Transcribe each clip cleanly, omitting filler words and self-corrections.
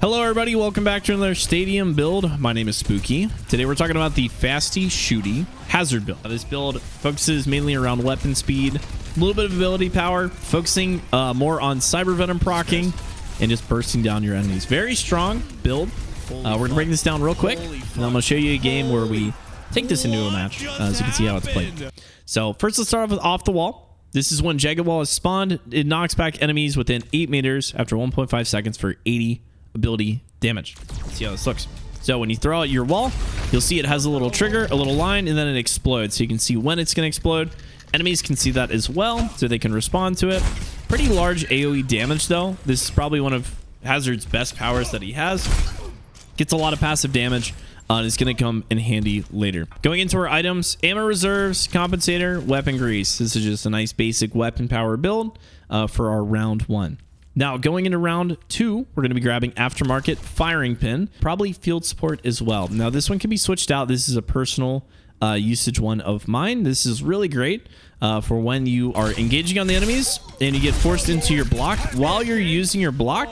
Hello everybody, welcome back to another Stadium build. My name is Spooky. Today we're talking about the Fasty Shooty Hazard build. This build focuses mainly around weapon speed, a little bit of ability power, focusing more on Cyber Venom procking, and just bursting down your enemies. Very strong build. We're going to break this down real quick, and I'm going to show you a game where we take this into a match, so you can see how it's played. So first let's start off with off the wall. This is when Jagged Wall is spawned. It knocks back enemies within 8 meters after 1.5 seconds for 80 ability damage. Let's see how this looks. So when you throw out your wall, you'll see it has a little trigger, a little line, and then it explodes. So you can see when it's going to explode. Enemies can see that as well, so they can respond to it. Pretty large AoE damage, though. This is probably one of Hazard's best powers that he has. Gets a lot of passive damage, and it's going to come in handy later. Going into our items, ammo reserves, compensator, weapon grease. This is just a nice basic weapon power build for our round 1. Now, going into round 2, we're going to be grabbing aftermarket firing pin, probably field support as well. Now, this one can be switched out. This is a personal usage one of mine. This is really great for when you are engaging on the enemies and you get forced into your block. While you're using your block,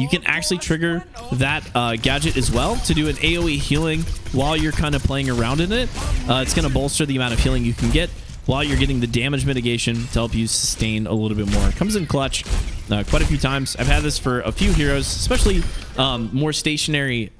you can actually trigger that gadget as well to do an AoE healing while you're kind of playing around in it. It's going to bolster the amount of healing you can get while you're getting the damage mitigation to help you sustain a little bit more. It comes in clutch quite a few times. I've had this for a few heroes, especially more stationary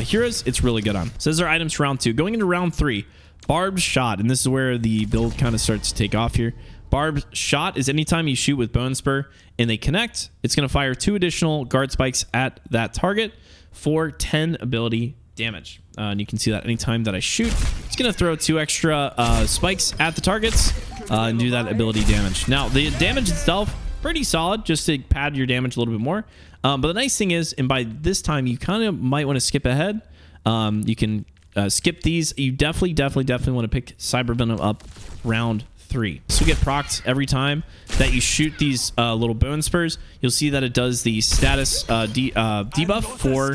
heroes. It's really good on. So those are items for round 2. Going into round 3, barbed shot, and this is where the build kind of starts to take off here. Barbed shot is anytime you shoot with bone spur and they connect, it's going to fire 2 additional guard spikes at that target for 10 ability damage. And you can see that anytime that I shoot, it's going to throw 2 extra spikes at the targets and do that ability damage. Now, the damage itself, pretty solid, just to pad your damage a little bit more. But the nice thing is, and by this time, you kind of might want to skip ahead. You can skip these. You definitely want to pick Cyber Venom up round 3. So you get procced every time that you shoot these little bone spurs. You'll see that it does the status debuff for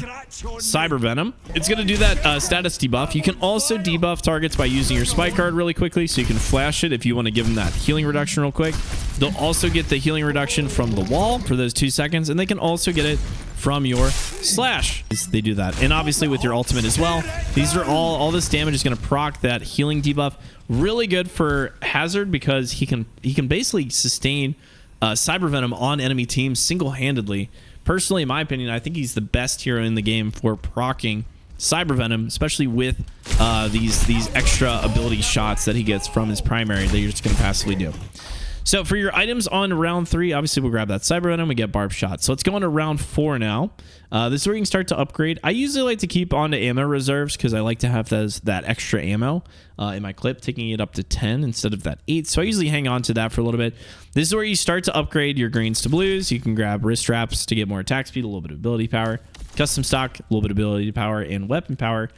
Cyber Venom. It's going to do that status debuff. You can also debuff targets by using your spike card really quickly, so you can flash it if you want to give them that healing reduction real quick. They'll also get the healing reduction from the wall for those 2 seconds, and they can also get it from your slash. They do that, and obviously with your ultimate as well. These are all this damage is going to proc that healing debuff. Really good for Hazard because he can basically sustain Cyber Venom on enemy teams single-handedly. Personally, in my opinion, I think he's the best hero in the game for proccing Cyber Venom, especially with these extra ability shots that he gets from his primary that you're just going to passively do. So for your items on round 3, obviously we'll grab that Cyber Venom, we get Barb Shot. So let's go on to round 4 now. This is where you can start to upgrade. I usually like to keep on to ammo reserves because I like to have that extra ammo in my clip, taking it up to 10 instead of that 8. So I usually hang on to that for a little bit. This is where you start to upgrade your greens to blues. You can grab wrist straps to get more attack speed, a little bit of ability power, custom stock, a little bit of ability power, and weapon power,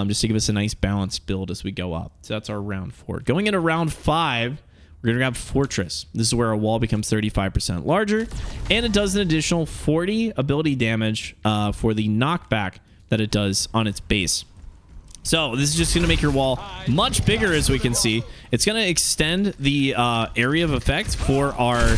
just to give us a nice balanced build as we go up. So that's our round 4. Going into round 5, we're going to grab Fortress. This is where our wall becomes 35% larger, and it does an additional 40 ability damage for the knockback that it does on its base. So this is just going to make your wall much bigger, as we can see. It's going to extend the area of effect for our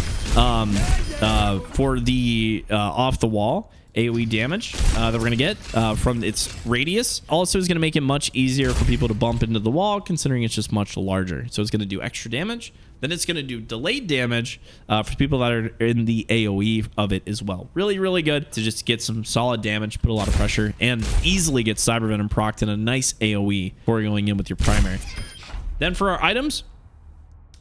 off the wall AoE damage that we're going to get from its radius. Also is going to make it much easier for people to bump into the wall, considering it's just much larger. So it's going to do extra damage. Then it's going to do delayed damage for people that are in the AoE of it as well. Really, really good to just get some solid damage, put a lot of pressure, and easily get Cyber Venom procced in a nice AoE before going in with your primary. Then for our items,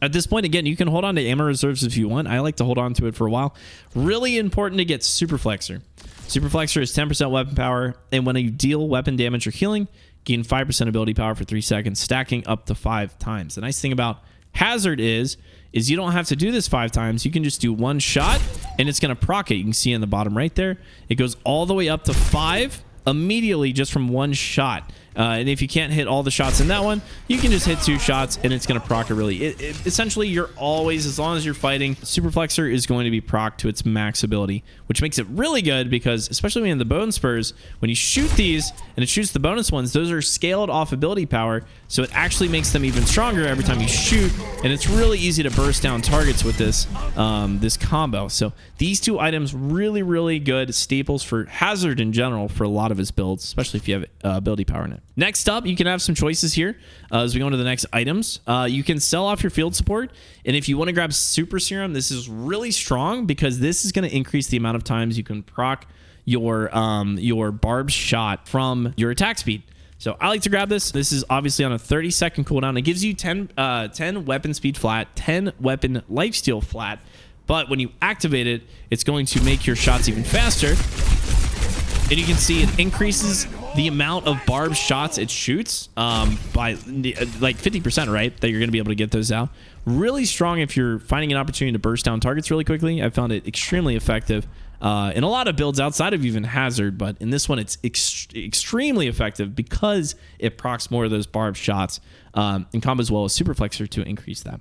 at this point, again, you can hold on to ammo reserves if you want. I like to hold on to it for a while. Really important to get Superflexer. Superflexer is 10% weapon power, and when you deal weapon damage or healing, gain 5% ability power for 3 seconds, stacking up to 5 times. The nice thing about Hazard is you don't have to do this 5 times. You can just do 1 shot, and it's going to proc it. You can see in the bottom right there, it goes all the way up to 5 immediately just from 1 shot. And if you can't hit all the shots in that one, you can just hit 2 shots and it's going to proc it really. Essentially, you're always, as long as you're fighting, Superflexer is going to be proc to its max ability, which makes it really good because, especially when you have the bone spurs, when you shoot these and it shoots the bonus ones, those are scaled off ability power. So it actually makes them even stronger every time you shoot. And it's really easy to burst down targets with this, this combo. So these 2 items, really, really good staples for Hazard in general for a lot of his builds, especially if you have ability power in it. Next up, you can have some choices here as we go into the next items. You can sell off your field support, and if you want to grab Super Serum, this is really strong because this is going to increase the amount of times you can proc your barbed shot from your attack speed. So I like to grab this. This is obviously on a 30-second cooldown. It gives you 10 weapon speed flat, 10 weapon lifesteal flat, but when you activate it, it's going to make your shots even faster. And you can see it increases the amount of barbed shots it shoots by like 50%, right? That you're going to be able to get those out. Really strong if you're finding an opportunity to burst down targets really quickly. I found it extremely effective in a lot of builds outside of even Hazard, but in this one, it's extremely effective because it procs more of those barbed shots in combo as well as Superflexer to increase that.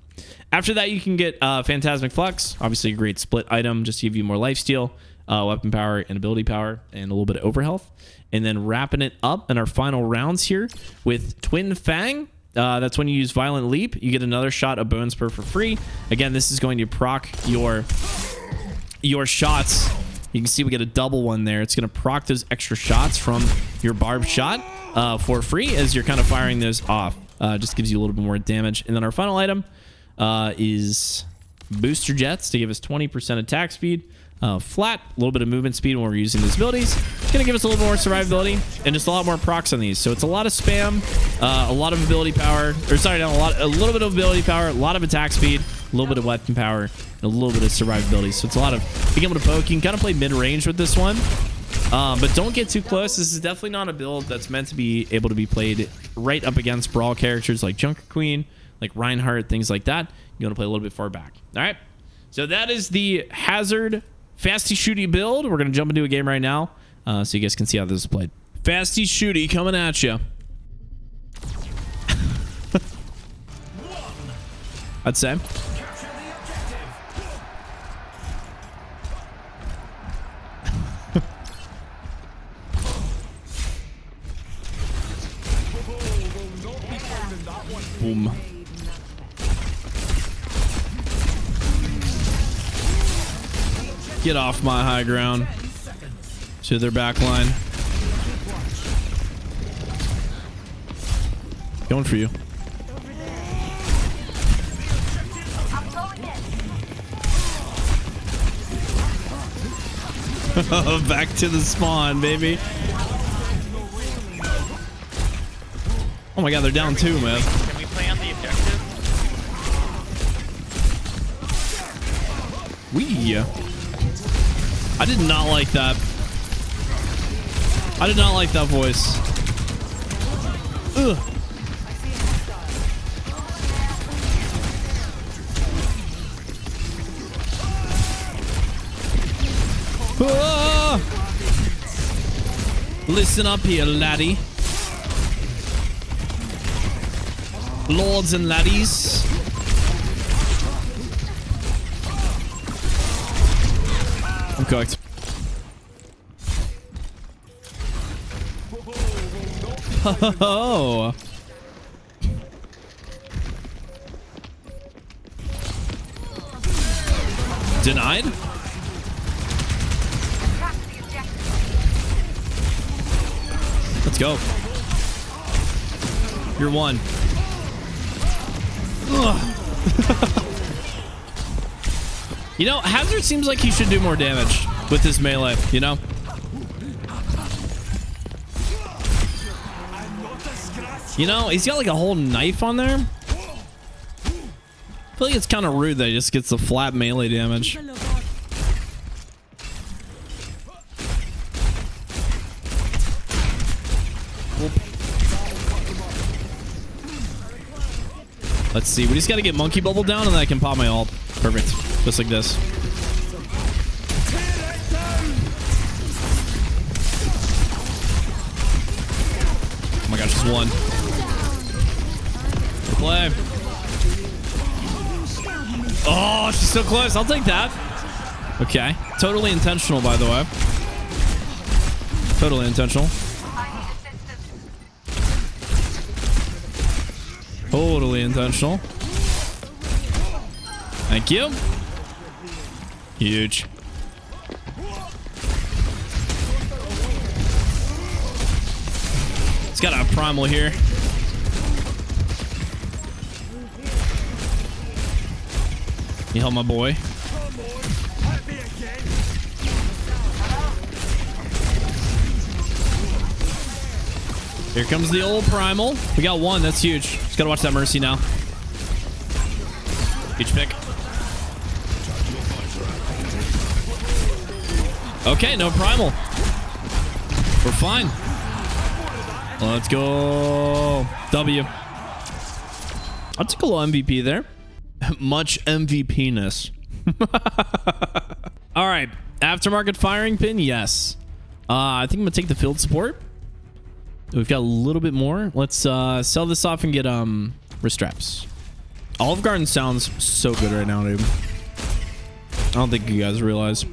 After that, you can get Phantasmic Flux, obviously a great split item just to give you more lifesteal, weapon power and ability power, and a little bit of overhealth. And then wrapping it up in our final rounds here with Twin Fang. That's when you use Violent Leap. You get another shot of Bone Spur for free. Again, this is going to proc your shots. You can see we get a double one there. It's going to proc those extra shots from your barbed shot for free as you're kind of firing those off. Just gives you a little bit more damage. And then our final item is Booster Jets to give us 20% attack speed. Flat, a little bit of movement speed when we're using these abilities. It's going to give us a little more survivability and just a lot more procs on these. So it's a lot of spam, a lot of ability power, or sorry, no, a little bit of ability power, a lot of attack speed, a little bit of weapon power, and a little bit of survivability. So it's a lot of being able to poke. You can kind of play mid-range with this one, but don't get too close. This is definitely not a build that's meant to be able to be played right up against brawl characters like Junker Queen, like Reinhardt, things like that. You want to play a little bit far back. All right. So that is the Hazard Fasty Shooty build. We're going to jump into a game right now so you guys can see how this is played. Fasty Shooty coming at you. I'd say. Boom. Get off my high ground. To their back line. Going for you. Back to the spawn, baby. Oh my god, they're down 2, man. Can we play on the objective? I did not like that. I did not like that voice. Ugh. Ah! Listen up here, laddie. Lords and laddies. I'm cooked. Oh. Denied? Let's go. You're one. You know, Hazard seems like he should do more damage with his melee, you know? You know, he's got like a whole knife on there. I feel like it's kind of rude that he just gets the flat melee damage. Let's see. We just got to get Monkey Bubble down and then I can pop my ult. Perfect. Just like this. Oh my gosh, She's one. Play. Oh, she's so close. I'll take that. Okay. Totally intentional, by the way. Totally intentional. Totally intentional. Thank you. Huge. It's got a primal here. You help my boy. Here comes the old primal. We got one. That's huge. Just gotta watch that Mercy now. Huge pick. Okay, no primal. We're fine. Let's go. W. I'll take a little MVP there. Much MVP-ness. All right. Aftermarket firing pin. Yes. I think I'm going to take the field support. We've got a little bit more. Let's sell this off and get restraps. Olive Garden sounds so good right now, dude. I don't think you guys realize.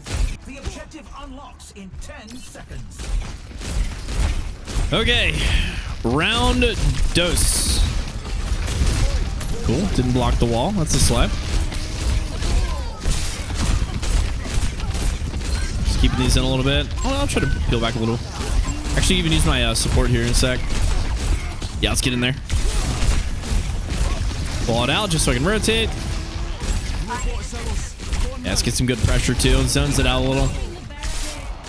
The objective unlocks in 10 seconds. Okay. Round dose. Cool. Didn't block the wall. That's a slap. Just keeping these in a little bit. Oh, I'll try to peel back a little. Actually, even use my support here in a sec. Yeah, let's get in there. Pull it out just so I can rotate. Yeah, let's get some good pressure too. Zones it out a little.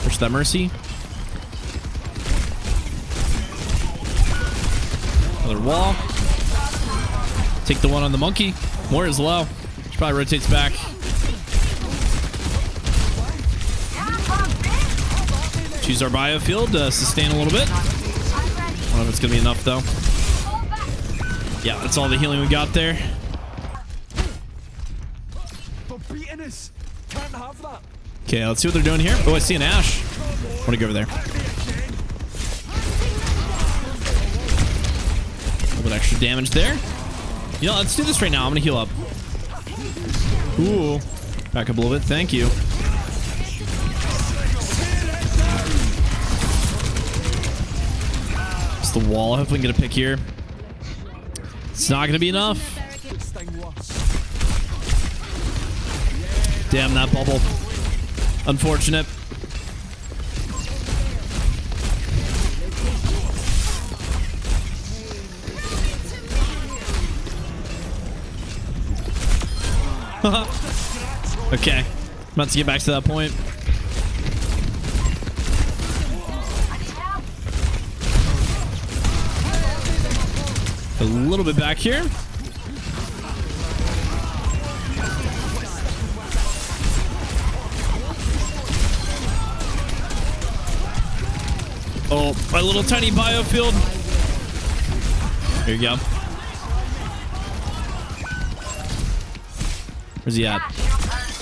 Push that Mercy. Another wall. Take the one on the monkey. More as well. She probably rotates back. Choose our biofield to sustain a little bit. I don't know if it's going to be enough, though. Yeah, that's all the healing we got there. Okay, let's see what they're doing here. Oh, I see an Ash. I want to go over there. A little bit extra damage there. You know, let's do this right now. I'm going to heal up. Ooh. Back up a little bit. Thank you. It's the wall. Hopefully get a pick here. It's not going to be enough. Damn, that bubble. Unfortunate. Okay. I'm about to get back to that point. A little bit back here. Oh, my little tiny biofield. There you go. Where's he at?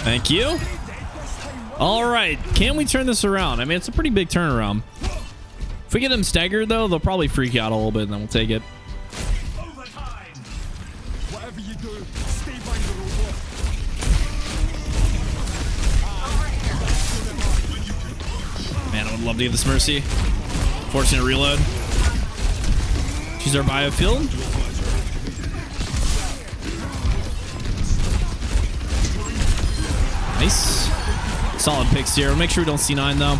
Thank you. All right. Can we turn this around? I mean, it's a pretty big turnaround. If we get them staggered, though, they'll probably freak out a little bit, and then we'll take it. Whatever you do, stay by the robot. Man, I would love to get this Mercy. Fortunate reload. She's our biofield. Nice. Solid picks here. We'll make sure we don't C9 though.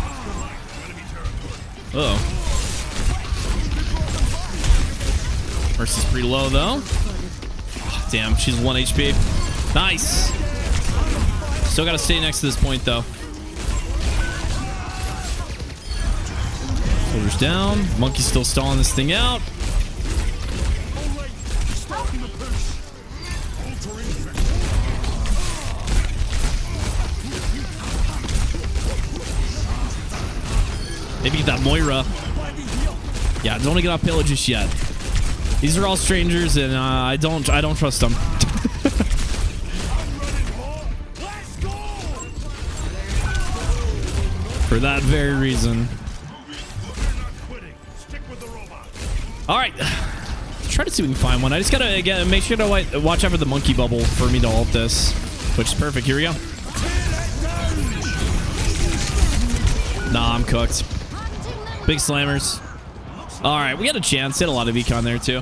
Uh oh. Mercy's pretty low though. Oh, damn, she's 1 HP. Nice. Still got to stay next to this point though. Shoulders down. Monkey's still stalling this thing out. Maybe get that Moira. Yeah, don't want to get off pillage just yet. These are all strangers, and I don't trust them. For that very reason. All right. Try to see if we can find one. I just gotta again make sure to watch out for the monkey bubble for me to ult this, which is perfect. Here we go. Nah, I'm cooked. Big slammers. All right, we got a chance. Hit a lot of econ there too.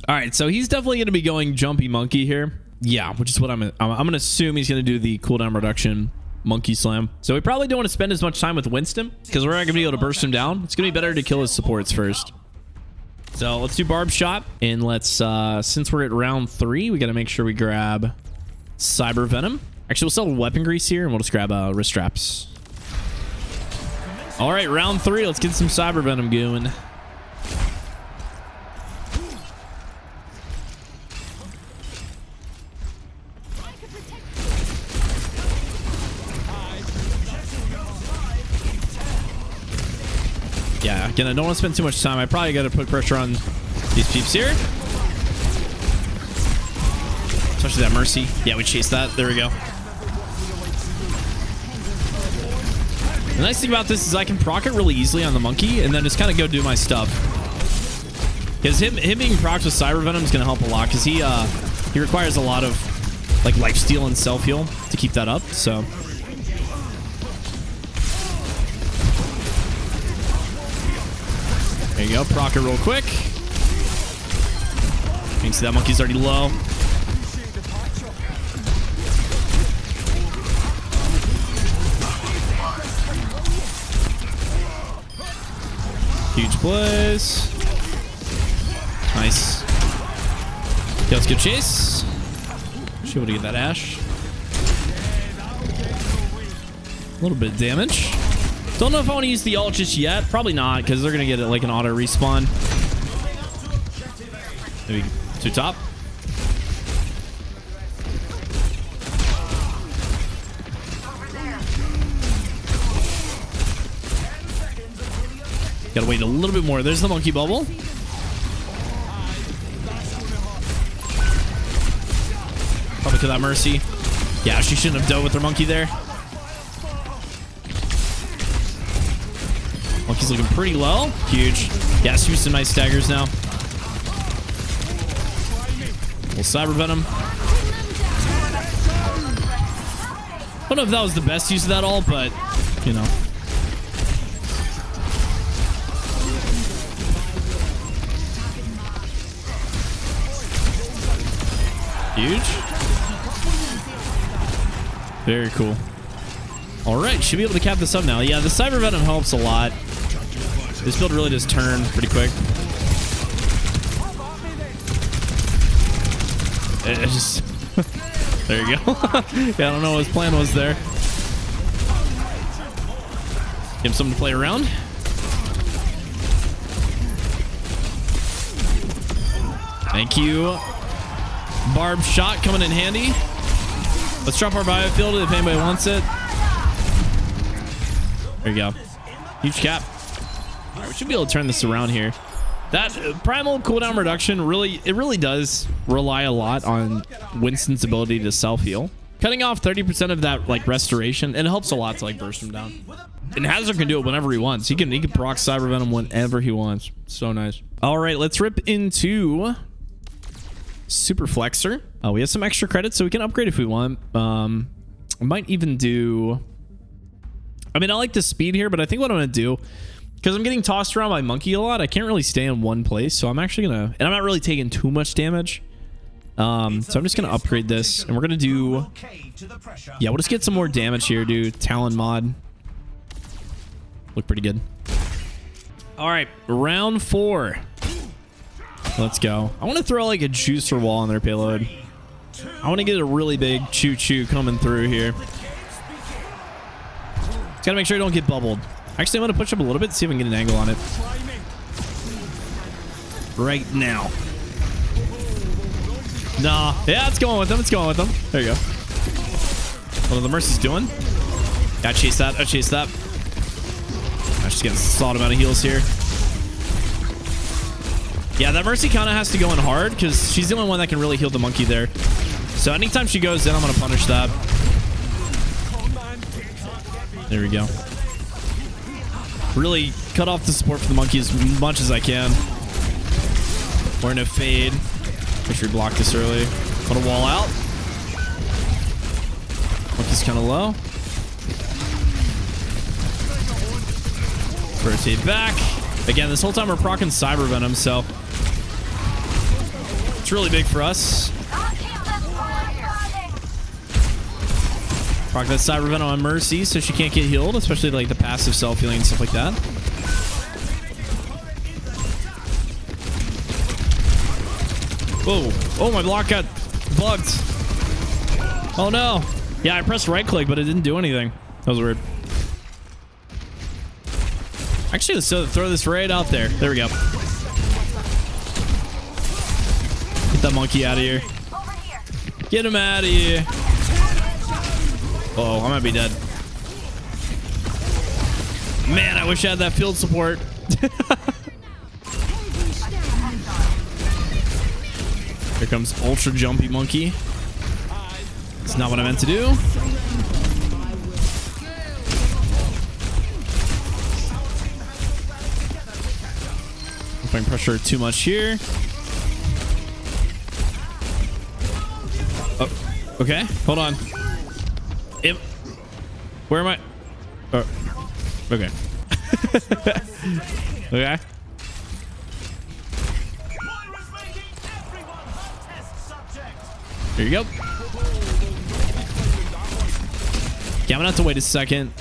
All right, so he's definitely gonna be going jumpy monkey here. Yeah, which is what I'm gonna assume he's gonna do the cooldown reduction monkey slam. So we probably don't want to spend as much time with Winston because we're not gonna be able to burst him down. It's gonna be better to kill his supports first. So let's do barb shot, and let's since we're at round 3, we got to make sure we grab cyber venom. Actually, we'll sell weapon grease here, and we'll just grab wrist straps. All right, round 3, let's get some cyber venom going. Yeah, again, I don't want to spend too much time. I probably got to put pressure on these peeps here. Especially that Mercy. Yeah, we chase that. There we go. The nice thing about this is I can proc it really easily on the monkey and then just kind of go do my stuff. Because him being procced with Cyber Venom is going to help a lot because he requires a lot of like lifesteal and self-heal to keep that up. So... there you go. Proc it real quick. You can see that monkey's already low. Huge plays. Nice. Okay, let's go chase. Should be able to get that Ash. A little bit of damage. Don't know if I want to use the ult just yet. Probably not, because they're going to get it like an auto respawn. Maybe to top. Gotta wait a little bit more. There's the monkey bubble. Probably kill that Mercy. Yeah, she shouldn't have dealt with her monkey there. Monkey's looking pretty low. Huge. Yeah, she used some nice staggers now. Little cyber venom. I don't know if that was the best use of that ult, but you know. Huge. Very cool. All right, should be able to cap this up now. Yeah, the cyber venom helps a lot. This build really does turn pretty quick. It just there you go. Yeah, I don't know what his plan was there. Give him something to play around. Thank you. Barb shot coming in handy. Let's drop our biofield if anybody wants it. There you go. Huge cap. All right, we should be able to turn this around here. That primal cooldown reduction really does rely a lot on Winston's ability to self-heal. Cutting off 30% of that like restoration, and it helps a lot to like burst him down. And Hazard can do it whenever he wants. He can proc Cyber Venom whenever he wants. So nice. All right, let's rip into Superflexer. We have some extra credits, so we can upgrade if we want. I might even do... I mean, I like the speed here, but I think what I'm going to do, because I'm getting tossed around by Monkey a lot, I can't really stay in one place, so I'm actually going to... and I'm not really taking too much damage. So I'm just going to upgrade this, and we're going to do... yeah, we'll just get some more damage here, dude. Talon mod. Look pretty good. All right, round 4. Let's go. I want to throw like a juicer wall on their payload. I want to get a really big choo-choo coming through here. Just gotta make sure I don't get bubbled. Actually, I'm gonna push up a little bit, see if I can get an angle on it. Right now. Nah. Yeah, it's going with them. It's going with them. There you go. What are the Mercy's doing? Gotta chase that. Gotta chase that. I'm just getting a solid amount of heals here. Yeah, that Mercy kind of has to go in hard because she's the only one that can really heal the monkey there. So anytime she goes in, I'm going to punish that. There we go. Really cut off the support for the monkey as much as I can. We're in a fade. Make sure we block this early. Want to wall out. Monkey's kind of low. Rotate back. Again, this whole time we're proccing Cyber Venom, so it's really big for us. Proc that Cyber Venom on Mercy so she can't get healed, especially like the passive self-healing and stuff like that. Whoa. Oh, my block got bugged. Oh, no. Yeah, I pressed right click, but it didn't do anything. That was weird. Actually, let's throw this right out there. There we go. Get that monkey out of here. Get him out of here. Oh, I might be dead. Man, I wish I had that field support. Here comes ultra jumpy monkey. It's not what I meant to do. Applying pressure too much here. Oh, okay. Hold on. Where am I? Oh, okay. Okay. There you go. Yeah, I'm gonna have to wait a second.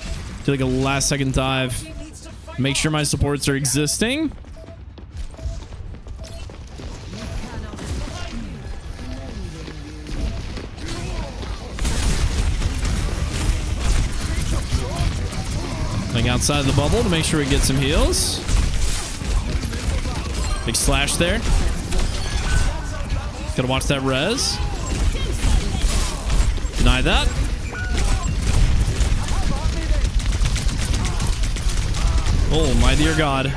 Do like a last second dive. Make sure my supports are existing. Playing outside the bubble to make sure we get some heals. Big slash there. Gotta watch that res. Deny that. Oh, my dear God.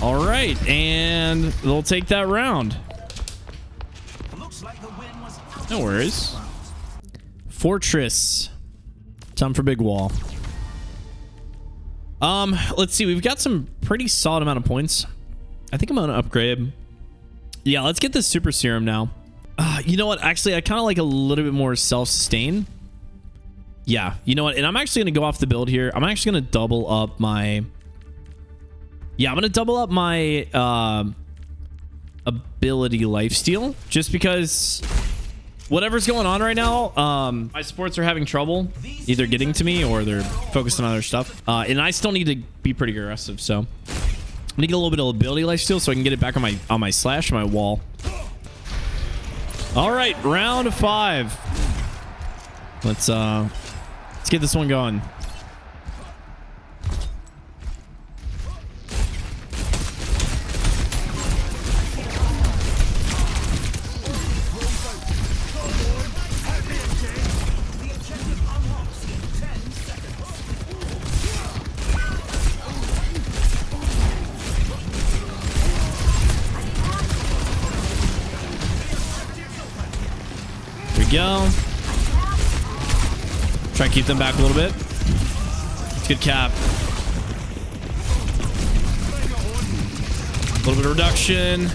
All right, and they'll take that round. No worries. Fortress. Time for big wall. Let's see. We've got some pretty solid amount of points. I think I'm gonna upgrade. Yeah, let's get this super serum now. You know what? Actually, I kind of like a little bit more self-sustain. Yeah, you know what? And I'm actually going to go off the build here. I'm actually going to double up my... Yeah, I'm going to double up my ability lifesteal. Just because whatever's going on right now, my supports are having trouble either getting to me or they're focused on other stuff. And I still need to be pretty aggressive, so... I need to get a little bit of ability lifesteal so I can get it back on my slash, my wall. All right, round 5. Let's get this one going. Go. Try and keep them back a little bit. It's good cap. A little bit of reduction.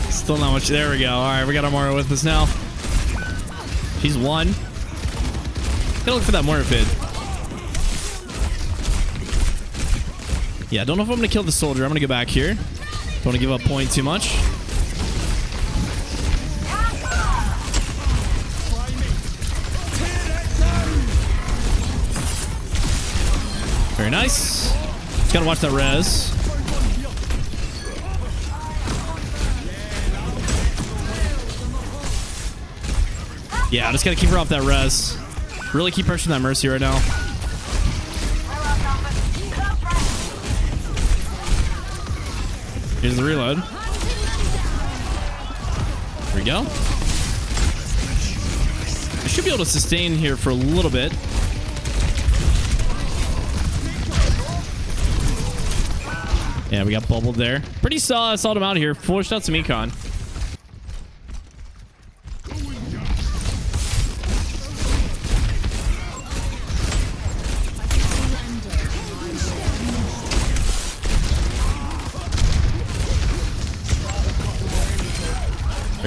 Still not much. There we go. All right, we got our Mario with us now. He's one. Gotta look for that Morphid. Yeah, I don't know if I'm gonna kill the soldier. I'm gonna go back here. Don't want to give up point too much. Very nice. Just gotta watch that res. Yeah, I just gotta keep her off that res. Really keep pressuring that Mercy right now. Here's the reload. There we go. I should be able to sustain here for a little bit. Yeah, we got bubbled there. Pretty solid amount here. Forced out some econ.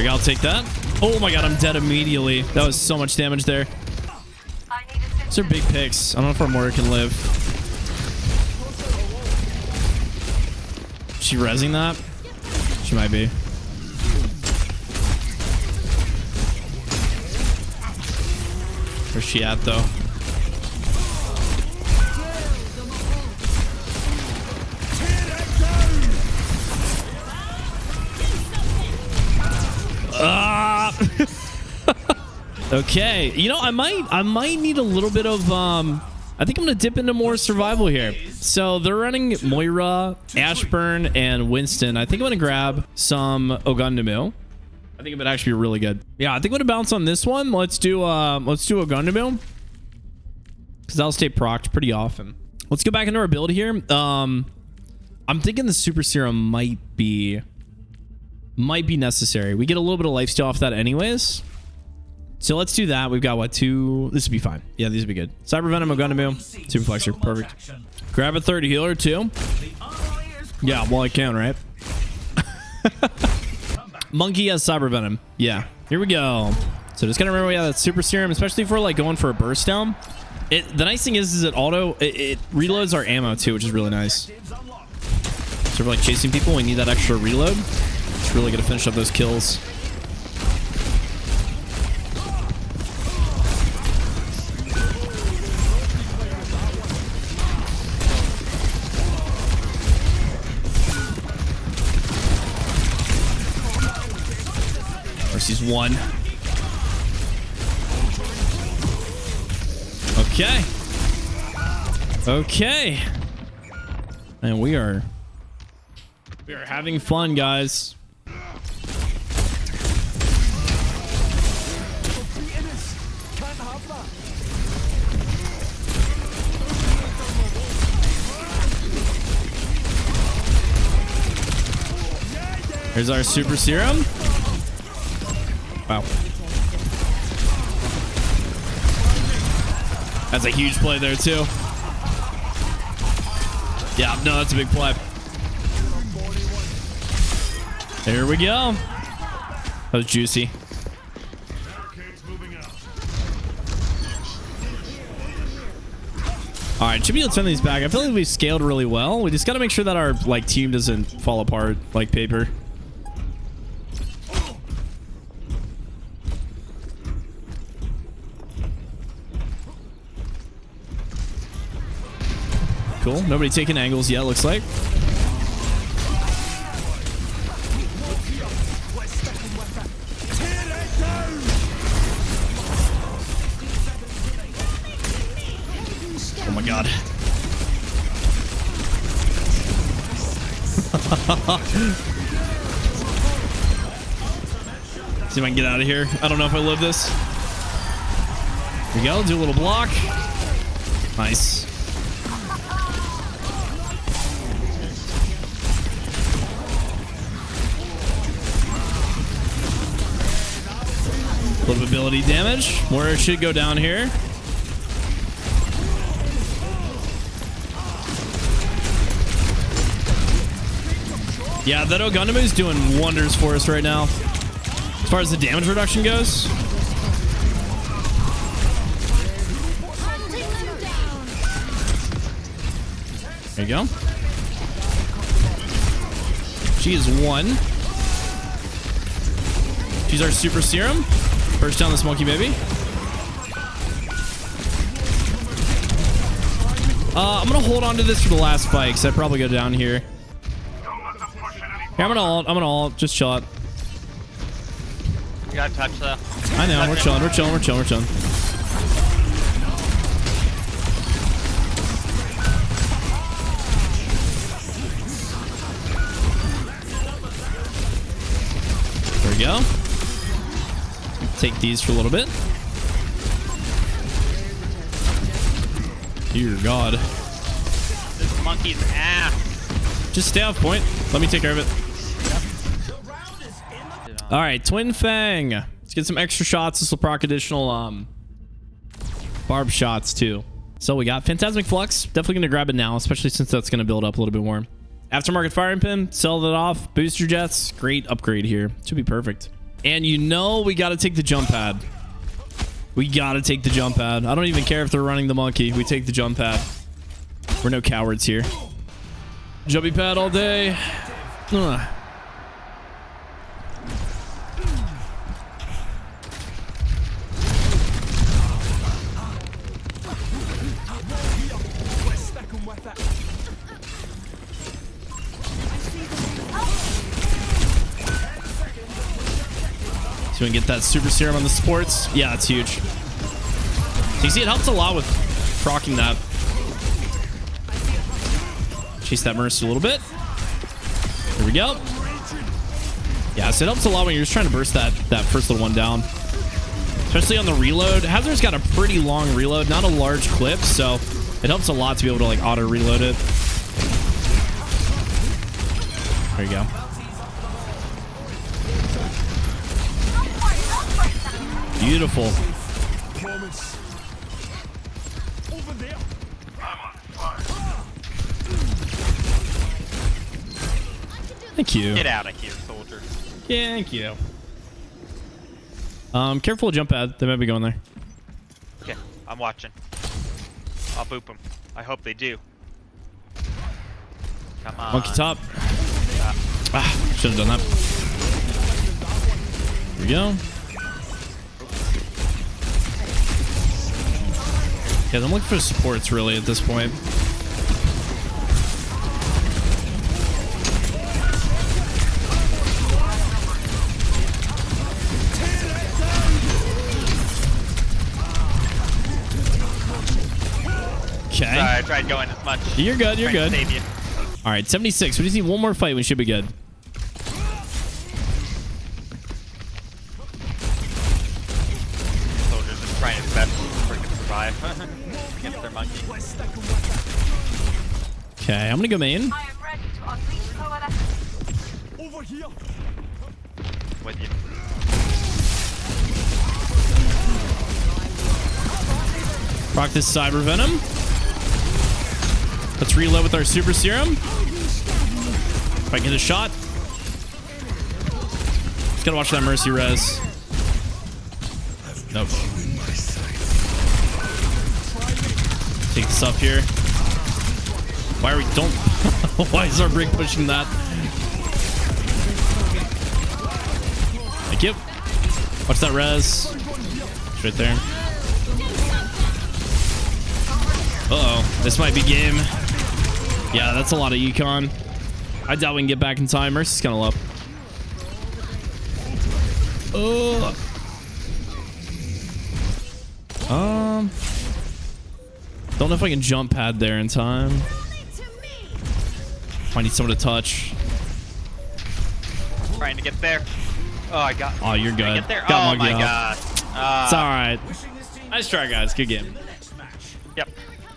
we go. I'll take that. Oh my god, I'm dead immediately. That was so much damage there. These are big picks. I don't know if our Moira can live. Is she rezzing that? She might be. Where's she at though? Okay, you know, I might need a little bit of I think I'm gonna dip into more survival here. So they're running Moira, Ashburn, and Winston. I think I'm gonna grab some Ogundamu. I think it would actually be really good. Yeah, I think I'm gonna bounce on this one. Let's do Ogundamu, because that'll stay procced pretty often. Let's go back into our build here. I'm thinking the super serum might be necessary. We get a little bit of lifesteal off that anyways. So let's do that. We've got what, 2? This would be fine. Yeah, these would be good. Cyber Venom, Ogundamu, Superflexer. Perfect. Grab a 3rd healer too. Yeah, well I can, right? Monkey has Cyber Venom. Yeah. Here we go. So just gotta remember, yeah, that super serum, especially for like going for a burst down. The nice thing is it reloads our ammo too, which is really nice. So if we're like chasing people, we need that extra reload. It's really gonna finish up those kills. Mercy's 1. Okay. Okay. And we are having fun, guys. Here's our super serum. Wow. That's a huge play there, too. Yeah, no, that's a big play. There we go. That was juicy. All right, should be able to turn these back. I feel like we've scaled really well. We just got to make sure that our like team doesn't fall apart like paper. Cool. Nobody taking angles yet, looks like. Oh my god. See if I can get out of here. I don't know if I live this. Here we go. Do a little block. Nice. A little ability damage. Moira should go down here. Yeah, that Ogundamu is doing wonders for us right now. As far as the damage reduction goes. There you go. She is 1. She's our super serum. Burst down this monkey baby. I'm gonna hold on to this for the last fight because I'd probably go down here. Here, I'm gonna ult. Just chill out. You gotta touch though. I know, we're chilling. There we go. Take these for a little bit. Dear God. This monkey's ass. Just stay off point. Let me take care of it. All right, Twin Fang. Let's get some extra shots. This will proc additional barb shots too. So we got Phantasmic Flux. Definitely gonna grab it now, especially since that's gonna build up a little bit more. Aftermarket firing pin. Sell that off. Booster jets. Great upgrade here. Should be perfect. And you know we got to take the jump pad. We got to take the jump pad. I don't even care if they're running the monkey. We take the jump pad. We're no cowards here. Jumpy pad all day. Ugh. So we can get that super serum on the supports. Yeah, that's huge. So you see, it helps a lot with proccing that. Chase that Mercy a little bit. Here we go. Yeah, so it helps a lot when you're just trying to burst that first little one down. Especially on the reload. Hazard's got a pretty long reload, not a large clip, so it helps a lot to be able to like auto reload it. There you go. Beautiful. Thank you. Get out of here, soldier. Thank you. Careful jump pad. They might be going there. Okay, I'm watching. I'll boop them. I hope they do. Come on. Monkey top. Should have done that. Here we go. Yeah, I'm looking for supports really at this point. Okay. Sorry, I tried going as much. You're good. You're good. Save you. All right, 76. We just need one more fight. We should be good. Soldiers just trying his best to freaking survive against their monkey. Okay, I'm gonna go main. I am ready to unleash coalescence. Over here. With you. Rock this Cyber Venom. Let's reload with our Super Serum. If I get a shot. Just gotta watch that Mercy res. Nope. Take this up here. Why are we don't why is our Brig pushing that? Thank you. Watch that res. It's right there. Uh-oh. This might be game. Yeah, that's a lot of econ. I doubt we can get back in time. Mercy's kind of low. Oh. Don't know if I can jump pad there in time. I need someone to touch. Trying to get there. Oh, I got. Oh, you're good. Get there. Got Oh my out. god. It's all right. Nice try, guys. Good game. Yep.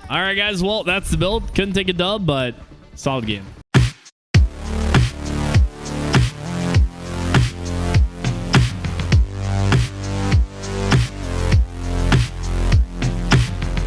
All right, guys. Well, that's the build. Couldn't take a dub, but solid game.